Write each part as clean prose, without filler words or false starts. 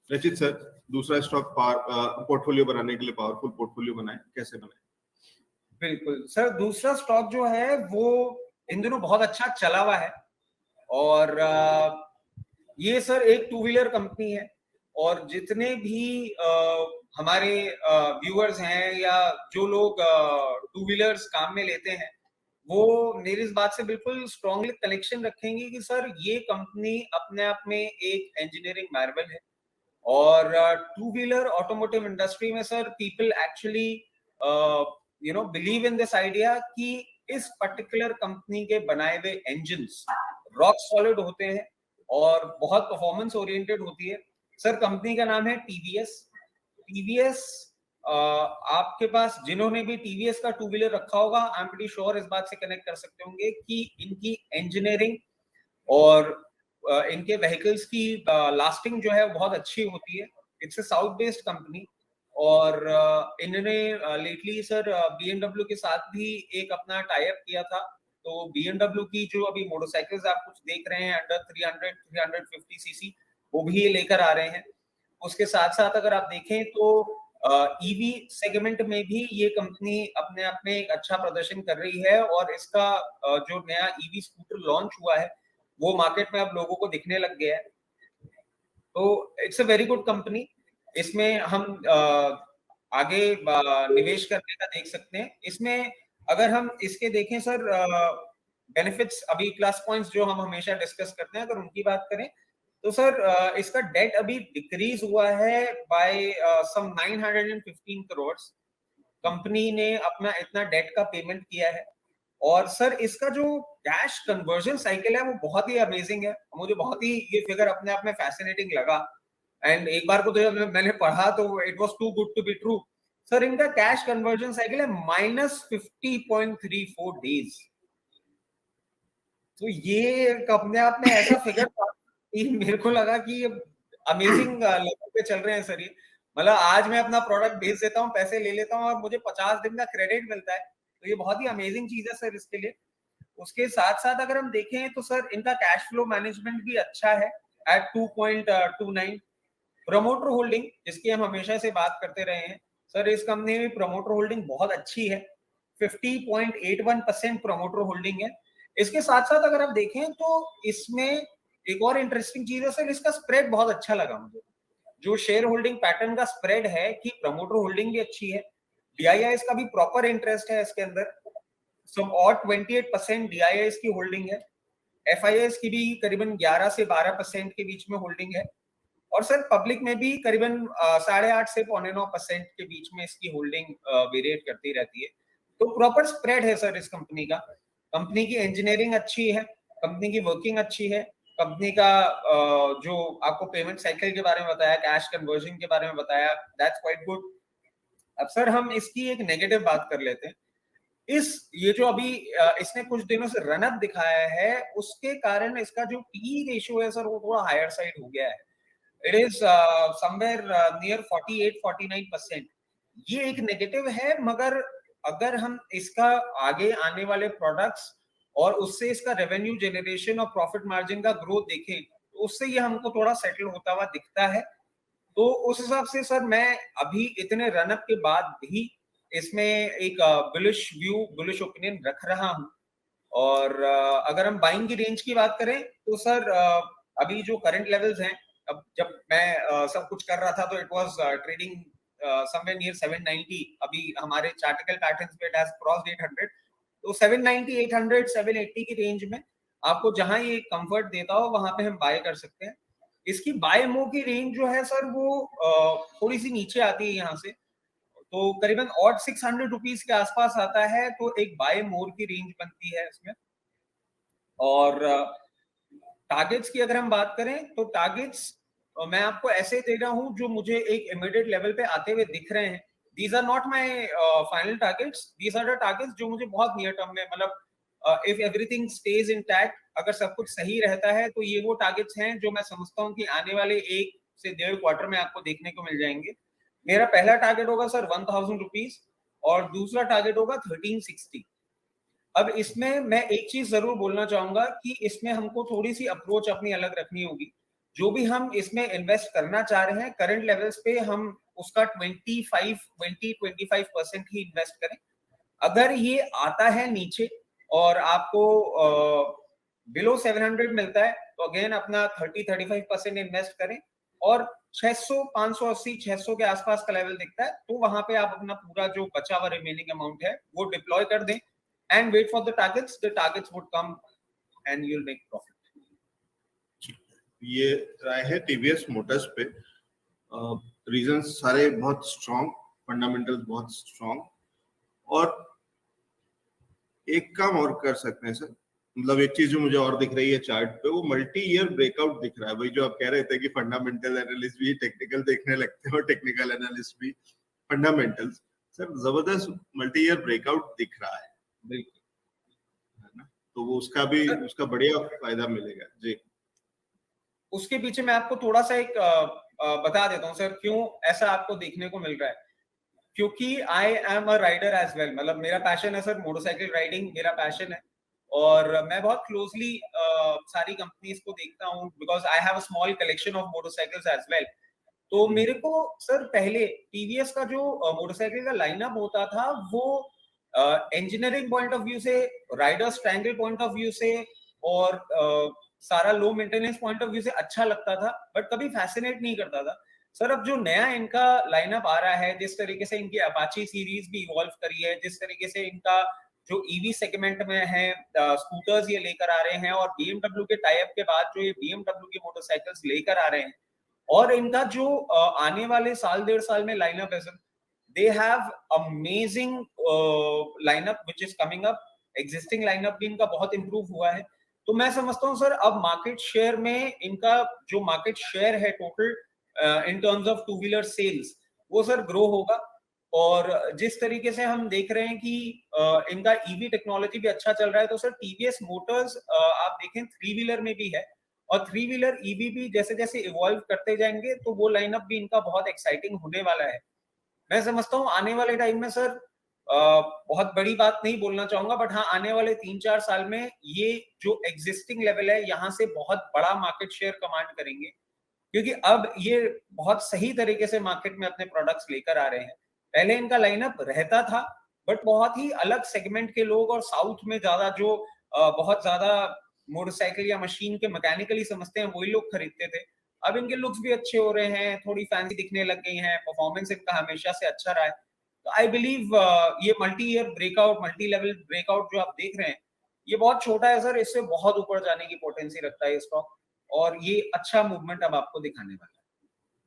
रचित सर, दूसरा stock portfolio बनाने के लिए पावरफुल पोर्टफोलियो बनाए, कैसे बनाए? बिल्कुल सर, दूसरा स्टॉक जो है वो इन दिनों बहुत अच्छा चला हुआ है और ये सर एक टू व्हीलर कंपनी है और जितने भी हमारे व्यूअर्स हैं या जो लोग टू व्हीलर्स काम में लेते हैं वो मेरी इस बात से बिल्कुल स्ट्रांगली कनेक्शन रखेंगे कि सर ये कंपनी अपने आप में एक इंजीनियरिंग मार्वल है और टू व्हीलर ऑटोमोटिव इंडस्ट्री में sir people actually believe in this idea कि इस पर्टिकुलर कंपनी के बनाए हुए इंजन्स रॉक सॉलिड होते हैं और बहुत परफॉर्मेंस ओरिएंटेड होती है। सर कंपनी का नाम है टीवीएस। टीवीएस आपके पास जिन्होंने भी टीवीएस का टू व्हीलर रखा होगा आई एम प्रीटी श्योर इस बात से कनेक्ट कर सकते होंगे कि इनकी इंजीनियरिंग और इनके व्हीकल्स की लास्टिंग जो है बहुत अच्छी होती है। It's a south based company और इन्होंने लेटली सर बीएमडब्ल्यू के साथ भी एक अपना टाई अप किया था। तो बीएमडब्ल्यू की जो अभी मोटरसाइकिल्स आप कुछ देख रहे हैं अंडर 300-350 सीसी वो भी ये लेकर आ रहे हैं। उसके साथ साथ अगर आप देखें तो ईवी सेगमेंट में भी ये कंपनी अपने आप में एक अच्छा प्रदर्शन कर रही है और इसका जो नया ईवी स्कूटर लॉन्च हुआ है वो मार्केट में अब लोगों को दिखने लग गया है। तो it's a very good company. इसमें हम आगे निवेश करने का देख सकते हैं। इसमें अगर हम इसके देखें सर बेनिफिट्स अभी प्लस पॉइंट्स जो हम हमेशा डिस्कस करते हैं अगर उनकी बात करें तो सर इसका डेट अभी डिक्रीज हुआ है बाय सम 915 करोड़। कंपनी ने अपना इतना डेट का पेमेंट किया है और सर इसका जो कैश कन्वर्जन साइकिल है वो बहुत ही अमेजिंग है। मुझे बहुत ही ये फिगर अपने आप में फैसिनेटिंग लगा एंड एक बार को तो जब मैंने पढ़ा तो it was too good to be true. Sir इनका कैश कन्वर्जन साइकिल है -50.34 डेज। तो ये अपने आप में ऐसा फिगर था कि मेरे को लगा कि ये अमेजिंग लेवल पे चल रहे हैं सर ये। मतलब आज मैं अपना प्रोडक्ट भेज देता हूँ, पैसे ले लेता हूँ और मुझे 50 दिन का क्रेडिट मिलता है। तो ये बहुत ही अमेजिंग चीज है सर इसके लिए। उसके साथ साथ अगर हम देखें तो सर इनका कैश फ्लो मैनेजमेंट भी अच्छा है एट 2.29। प्रमोटर होल्डिंग जिसकी हम हमेशा से बात करते रहे हैं सर इस कंपनी में प्रमोटर होल्डिंग बहुत अच्छी है। 50.81% प्रमोटर होल्डिंग है। इसके साथ साथ अगर आप देखें तो इसमें एक और इंटरेस्टिंग चीज है सर इसका स्प्रेड बहुत अच्छा लगा मुझे। जो शेयर होल्डिंग पैटर्न का स्प्रेड है कि प्रमोटर होल्डिंग भी अच्छी है, डीआईआईएस का भी प्रॉपर इंटरेस्ट है इसके अंदर, सम और 28% डीआईआईएस की होल्डिंग है, एफआईआईएस की भी करीबन 11 से 12% के बीच में होल्डिंग है और सर पब्लिक में भी करीबन 8.5 से 9.5% के बीच में इसकी होल्डिंग वेरिएट करती रहती है। तो प्रॉपर स्प्रेड है सर इस कंपनी का। कंपनी की इंजीनियरिंग अच्छी है, कंपनी की वर्किंग अच्छी है, कंपनी का जो आपको पेमेंट साइकिल के बारे में बताया, कैश कन्वर्जन के बारे में बताया, दैट्स क्वाइट गुड। अब सर हम इसकी एक नेगेटिव बात कर लेते हैं। ये जो अभी इसने कुछ दिनों से रनअप दिखाया है उसके कारण इसका जो पी रेशियो है सर वो थोड़ा हायर साइड हो गया है। It is somewhere near 48-49%। ये एक नेगेटिव है मगर अगर हम इसका आगे आने वाले प्रोडक्ट्स और उससे इसका रेवेन्यू जनरेशन और प्रॉफिट मार्जिन का ग्रोथ देखें तो उससे ये हमको थोड़ा सेटल होता हुआ दिखता है। तो उस हिसाब से सर मैं अभी इतने रनअप के बाद भी इसमें एक बुलिश ओपिनियन रख रहा हूं। और अगर हम बाइंग की रेंज की बात करें तो सर अभी जो करंट लेवल्स हैं, अब जब मैं सब कुछ कर रहा था तो it was trading somewhere near 790। अभी हमारे चार्टिकल पैटर्न्स पे इट हैज क्रॉस्ड 800। तो 790, 800, 780 की रेंज में आपको जहां ये कंफर्ट देता हो वहां पे हम बाय कर सकते हैं। इसकी बाय मूव की रेंज जो है सर वो थोड़ी सी नीचे आती है यहाँ से, तो करीबन और 600 रुपीज के आसपास आता है तो एक बाय मोर की रेंज बनती है इसमें। और टारगेट्स की अगर हम बात करें तो टारगेट्स मैं आपको ऐसे दे रहा हूं जो मुझे एक इमीडिएट लेवल पे आते हुए दिख रहे हैं। These are not my final targets, these are the targets जो मुझे बहुत नियर टर्म में मतलब इफ एवरीथिंग स्टेज इंटैक्ट, अगर सब कुछ सही रहता है तो ये वो टारगेट्स हैं जो मैं समझता हूं कि आने वाले 1 से 1.5 क्वार्टर में आपको देखने को मिल जाएंगे। मेरा पहला टारगेट होगा सर 1000 रुपीज और दूसरा टारगेट होगा 1360। अब इसमें मैं एक चीज जरूर बोलना चाहूंगा कि इसमें हमको थोड़ी सी अप्रोच अपनी अलग रखनी होगी। जो भी हम इसमें इन्वेस्ट करना चाह रहे हैं करंट लेवल्स पे हम उसका 20-25% ही इन्वेस्ट करें। अगर ये आता है नीचे और आपको बिलो 700 मिलता है तो अगेन अपना 30-35% इन्वेस्ट करें, और 600, 580, 600 के आसपास का लेवल दिखता है तो वहां पे आप अपना पूरा जो बचा हुआ रिमेनिंग अमाउंट है वो डिप्लॉय कर दें and wait for the targets would come and you will make profit. ये राय है टीवीएस मोटर्स पे। रीजंस सारे बहुत स्ट्रॉन्ग, फंडामेंटल्स बहुत स्ट्रॉन्ग, और एक काम और कर सकते हैं सर, मतलब एक चीज जो मुझे और दिख रही है चार्ट पे, वो मल्टी ईयर ब्रेकआउट दिख रहा है। वही जो आप कह रहे थे कि फंडामेंटल एनालिस्ट भी टेक्निकल देखने लगते हैं और टेक्निकल एनालिस्ट भी फंडामेंटल्स। सर जबरदस्त मल्टी ईयर ब्रेकआउट दिख रहा है, बिल्कुल, है ना? तो वो उसका बढ़िया फायदा मिलेगा जी। उसके पीछे मैं आपको थोड़ा सा एक बता देता हूँ सर, क्यों ऐसा आपको देखने को मिल रहा है। क्योंकि I am a rider as well, मतलब मेरा पैशन है सर, मोटरसाइकिल राइडिंग मेरा पैशन है, और मैं बहुत क्लोजली सारी कंपनीज को देखता हूँ because I have a small collection of motorcycles as well. तो मेरे को सर पहले टीवीएस का जो मोटरसाइकिल का लाइनअप होता था वो इंजीनियरिंग पॉइंट ऑफ व्यू से, Riders triangle point of view से, और सारा low maintenance point of view से अच्छा लगता था, बट कभी फैसिनेट नहीं करता था। सर अब जो नया इनका लाइनअप आ रहा है, जिस तरीके से इनकी अपाची सीरीज भी इवॉल्व करी है, जिस तरीके से इनका जो ईवी सेगमेंट में है स्कूटर्स ये लेकर आ रहे हैं, और बीएमडब्ल्यू के टाई अप के बाद जो ये बीएमडब्ल्यू की मोटरसाइकिल्स लेकर आ रहे हैं, और इनका जो आने वाले साल 1.5 साल में लाइनअप है sir, they have amazing lineup which is coming up. Existing lineup भी इनका बहुत इंप्रूव हुआ है। तो मैं समझता हूँ सर अब मार्केट शेयर में इनका जो मार्केट शेयर है total in terms of two wheeler sales, वो सर ग्रो होगा। और जिस तरीके से हम देख रहे हैं कि इनका ईवी टेक्नोलॉजी भी अच्छा चल रहा है, तो सर टीवीएस मोटर्स आप देखें 3 व्हीलर में भी है, और 3 व्हीलर ईवी भी जैसे जैसे इवॉल्व करते जाएंगे तो वो लाइनअप भी इनका बहुत एक्साइटिंग होने वाला है। मैं समझता हूँ आने वाले टाइम में सर बहुत बड़ी बात नहीं बोलना चाहूंगा, बट हाँ आने वाले 3-4 साल में ये जो एग्जिस्टिंग लेवल है यहाँ से बहुत बड़ा मार्केट शेयर कमांड करेंगे, क्योंकि अब ये बहुत सही तरीके से मार्केट में अपने प्रोडक्ट्स लेकर आ रहे हैं। पहले इनका लाइनअप रहता था बट बहुत ही अलग सेगमेंट के लोग, और साउथ में ज्यादा जो बहुत ज्यादा मोटरसाइकिल या मशीन के मैकेनिकली समझते हैं वही लोग खरीदते थे। अब इनके लुक्स भी अच्छे हो रहे हैं, थोड़ी फैंसी दिखने लग गई हैं, परफॉर्मेंस इनका हमेशा से अच्छा रहा है। तो आई बिलीव ये multi year breakout, multi level breakout जो आप देख रहे हैं, ये बहुत छोटा है सर, इससे बहुत ऊपर जाने की पोटेंसी रखता है स्टॉक, और ये अच्छा मूवमेंट अब आपको दिखाने वाला है।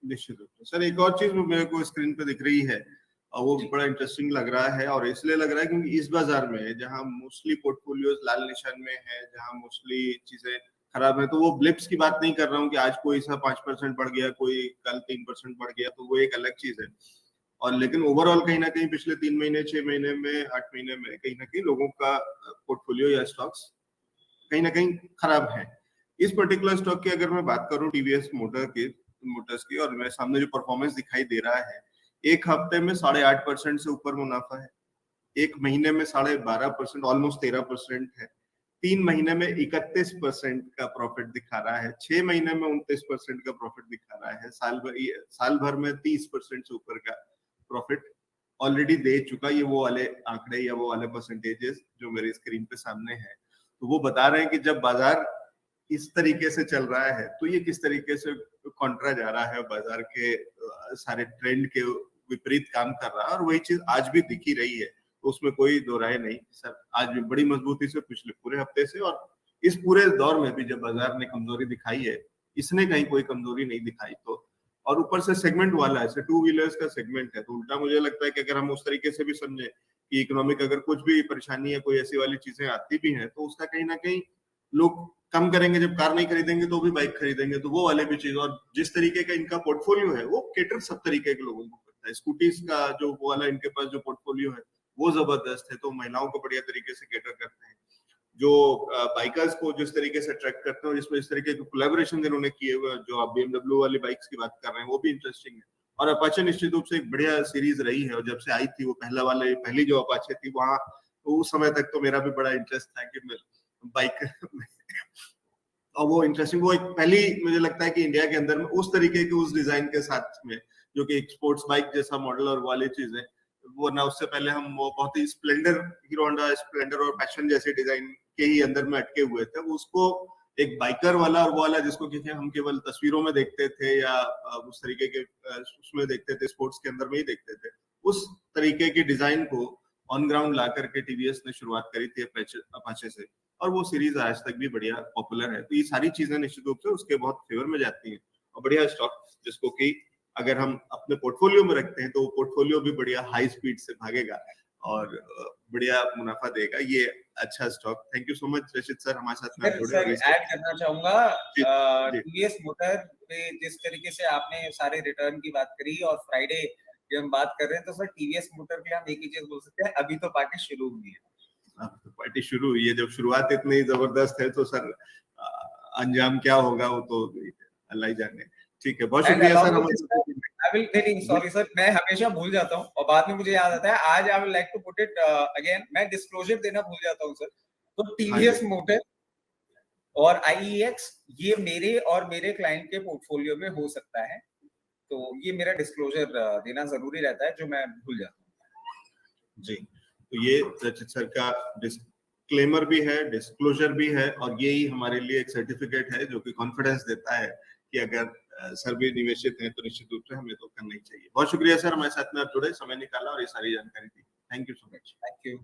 निश्चित रूप से सर, एक और चीज मेरे को स्क्रीन पे दिख रही है और वो बड़ा इंटरेस्टिंग लग रहा है, और इसलिए लग रहा है क्योंकि इस बाजार में जहां मोस्टली पोर्टफोलियोज लाल निशान में है, जहां मोस्टली चीजें खराब है, तो वो ब्लिप्स की बात नहीं कर रहा हूँ कि आज कोई सा 5% बढ़ गया, कोई कल 3% बढ़ गया, तो वो एक अलग चीज है। और लेकिन ओवरऑल कहीं ना कहीं पिछले 3 महीने, 6 महीने में, 8 महीने में कहीं ना कहीं लोगों का पोर्टफोलियो या स्टॉक्स कहीं ना कहीं खराब है। इस पर्टिकुलर स्टॉक की अगर मैं बात करूं टीवीएस मोटर्स की, और मेरे सामने जो परफॉर्मेंस दिखाई दे रहा है, एक हफ्ते में 8.5% से ऊपर मुनाफा है, एक महीने में 12.5%, ऑलमोस्ट 13% है, 3 महीने में 31% का प्रॉफिट दिखा रहा है, 6 महीने में 29% का प्रॉफिट दिखा रहा है, साल भर में 30% से ऊपर का प्रॉफिट ऑलरेडी दे चुका। ये वो वाले आंकड़े या वो वाले परसेंटेजेस जो मेरी स्क्रीन पे सामने है, तो वो बता रहे हैं कि जब बाजार इस तरीके से चल रहा है तो ये किस तरीके से कॉन्ट्रा जा रहा है, बाजार के सारे ट्रेंड के विपरीत काम कर रहा है, और वही चीज आज भी दिख ही रही है। तो उसमें कोई दो राय नहीं सर, आज भी बड़ी मजबूती से पिछले पूरे हफ्ते से, और इस पूरे दौर में भी जब बाजार ने कमजोरी दिखाई है, इसने कहीं कोई कमजोरी नहीं दिखाई। तो और ऊपर से सेगमेंट वाला है, 2 व्हीलर्स का सेगमेंट है, तो उल्टा मुझे लगता है कि अगर हम उस तरीके से भी समझे कि इकोनॉमिक अगर कुछ भी परेशानी है, कोई ऐसी वाली चीजें आती भी हैं, तो उसका कहीं ना कहीं लोग कम करेंगे, जब कार नहीं खरीदेंगे तो भी बाइक खरीदेंगे, तो वो वाले भी चीज। और जिस तरीके का इनका पोर्टफोलियो है वो केटर सब तरीके के लोगों को करता है। स्कूटीज का जो वो वाला इनके पास जो पोर्टफोलियो है वो जबरदस्त है, तो महिलाओं को बढ़िया तरीके से केटर करते हैं। जो बाइकर्स को जिस तरीके से अट्रैक्ट करते हैं, जिसमें इस तरीके के कोलैबोरेशन जिन्होंने किए हुए, जो आप बीएमडब्ल्यू वाली बाइक्स की बात कर रहे हैं, वो भी इंटरेस्टिंग है। और अपाचे निश्चित रूप से एक बढ़िया सीरीज रही है, और जब से आई थी वो पहली जो अपाचे थी वहां, तो उस समय तक तो मेरा भी बड़ा इंटरेस्ट था कि मैं बाइक और वो इंटरेस्टिंग, वो एक पहली मुझे लगता है कि इंडिया के अंदर में उस तरीके के उस डिजाइन के साथ में, जो कि एक स्पोर्ट्स बाइक जैसा मॉडल और वाली चीज है, वो ना उससे पहले हम वो बहुत ही स्प्लेंडर, हीरो होंडा स्प्लेंडर और पैशन जैसे डिजाइन के ही अंदर में अटके हुए थे, उसको एक बाइकर वाला और वो वाला जिसको कि हम केवल तस्वीरों में देखते थे या उस तरीके के उसमें देखते थे, स्पोर्ट्स के अंदर में ही देखते थे, उस तरीके की डिजाइन को ऑन ग्राउंड ला करके टीवीएस ने शुरुआत करी थी अपाचे से, और वो सीरीज आज तक भी बढ़िया पॉपुलर है। तो ये सारी चीजें निश्चित रूप से उसके बहुत फेवर में जाती हैं, और बढ़िया स्टॉक जिसको कि अगर हम अपने पोर्टफोलियो में रखते हैं तो वो पोर्टफोलियो भी बढ़िया हाई स्पीड से भागेगा और बढ़िया मुनाफा देगा। ये अच्छा stock. Thank you so much Rashid sir हमारे साथ में जुड़े। सर ऐड करना चाहूंगा टीवीएस मोटर पे जिस तरीके से आपने सारे रिटर्न की बात करी और फ्राइडे की हम बात कर रहे हैं, तो सर टीवीएस मोटर के लिए हम एक ही चीज बोल सकते हैं, अभी तो पार्टी शुरू हुई है। तो पार्टी शुरू हुई है, जब शुरुआत इतनी जबरदस्त है तो सर अंजाम क्या होगा वो तो अल्लाह ही जाने। ठीक है, बहुत शुक्रिया सर। सॉरी सर, मैं हमेशा भूल जाता हूँ और बाद में मुझे याद आता है, आज I would like to put it again, मैं डिस्क्लोजर देना भूल जाता हूँ सर। तो टीवीएस मोटर और आईईएक्स ये मेरे और मेरे क्लाइंट के पोर्टफोलियो में हो सकता है, तो ये मेरा डिस्क्लोजर देना जरूरी रहता है जो मैं भूल जाता हूँ जी। तो ये रचित सर का डिस्क्लेमर भी है, डिस्क्लोजर भी है, और यही हमारे लिए एक सर्टिफिकेट है जो कि कॉन्फिडेंस देता है कि अगर सर भी निवेशित हैं तो निश्चित रूप से हमें तो करना ही चाहिए। बहुत शुक्रिया सर हमारे साथ में आप जुड़े, समय निकाला और ये सारी जानकारी दी। Thank you so much. Thank you.